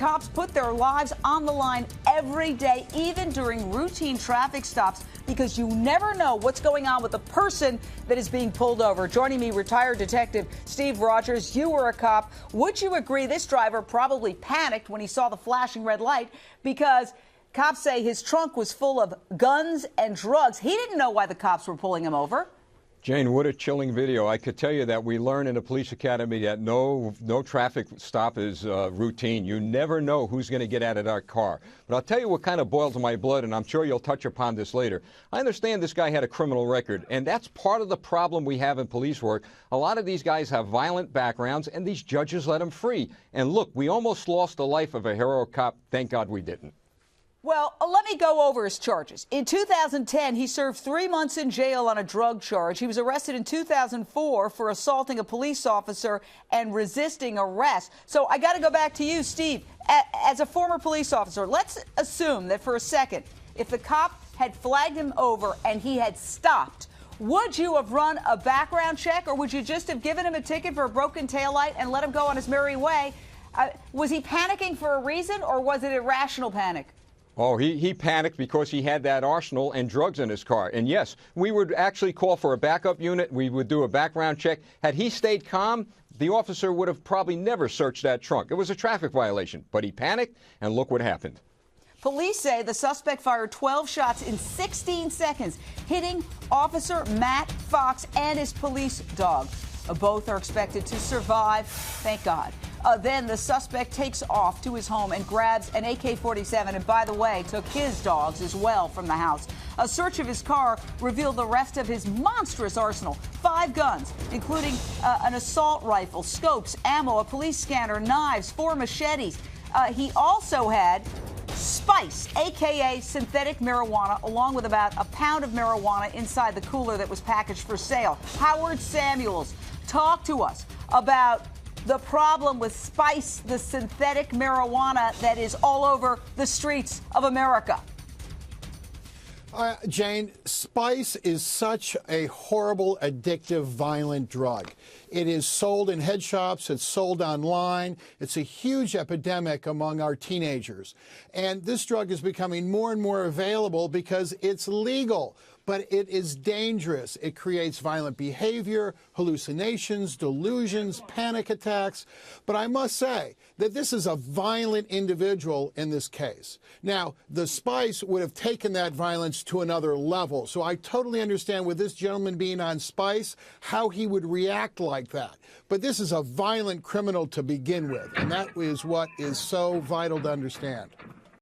cops put their lives on the line every day, even during routine traffic stops, because you never know what's going on with the person that is being pulled over. Joining me, retired detective Steve Rogers. You were a cop. Would you agree this driver probably panicked when he saw the flashing red light, because cops say his trunk was full of guns and drugs? He didn't know why the cops were pulling him over. Jane, what a chilling video. I could tell you that we learn in the police academy that no traffic stop is routine. You never know who's going to get out of that car. But I'll tell you what kind of boils my blood, and I'm sure you'll touch upon this later. I understand this guy had a criminal record, and that's part of the problem we have in police work. A lot of these guys have violent backgrounds, and these judges let them free. And look, we almost lost the life of a hero cop. Thank God we didn't. Well, let me go over his charges. In 2010, he served 3 months in jail on a drug charge. He was arrested in 2004 for assaulting a police officer and resisting arrest. So I got to go back to you, Steve. As a former police officer, let's assume that for a second, if the cop had flagged him over and he had stopped, would you have run a background check, or would you just have given him a ticket for a broken taillight and let him go on his merry way? Was he panicking for a reason, or was it irrational panic? Oh, he panicked because he had that arsenal and drugs in his car. And yes, we would actually call for a backup unit. We would do a background check. Had he stayed calm, the officer would have probably never searched that trunk. It was a traffic violation, but he panicked, and look what happened. Police say the suspect fired 12 shots in 16 seconds, hitting Officer Matt Fox and his police dog. Both are expected to survive, thank God. Then the suspect takes off to his home and grabs an AK-47, and by the way, took his dogs as well from the house. A search of his car revealed the rest of his monstrous arsenal: 5 guns, including an assault rifle, scopes, ammo, a police scanner, knives, 4 machetes. He also had spice, a.k.a. synthetic marijuana, along with about a pound of marijuana inside the cooler that was packaged for sale. Howard Samuels, talk to us about the problem with spice, the synthetic marijuana that is all over the streets of America. Jane, spice is such a horrible, addictive, violent drug. It is sold in head shops. It's sold online. It's a huge epidemic among our teenagers. And this drug is becoming more and more available because it's legal. But it is dangerous. It creates violent behavior, hallucinations, delusions, panic attacks. But I must say that this is a violent individual in this case. Now, the spice would have taken that violence to another level. So I totally understand, with this gentleman being on spice, how he would react like that. But this is a violent criminal to begin with, and that is what is so vital to understand.